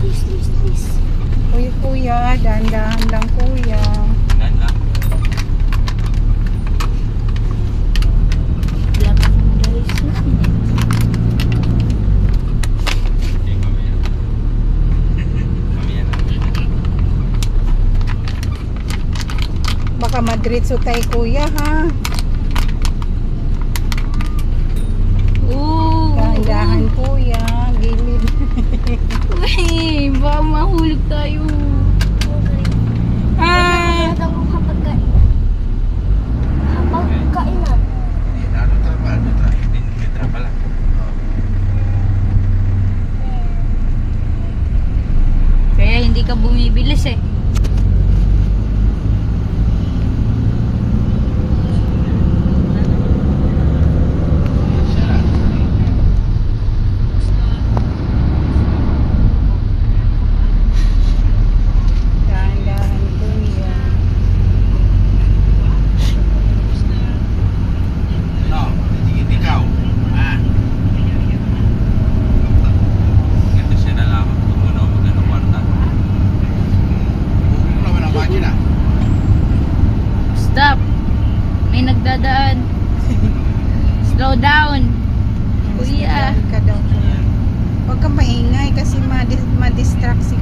Uy, kuya, dahan-dahan lang kuya. Yan lang. Wala pa akong guys. Okay, mamaya. Mamaya na. Baka madritso tayo kuya ha. Dahan-dahan kuya, gilid. Uy, baka mahulog tayo. Kainan. Ano trapa? May trapa lang. Kaya hindi ka bumibilis eh. Dahan-dahan kuya. No, hindi ikaw. Ah. Ito siya na lang. Ito muna ako magano kwarta. Huwag mo naman ang makina. Stop. May nagdadaan. Slow down. Kuya. Ka daw kuya. Huwag kang maingay kasi ma-distract si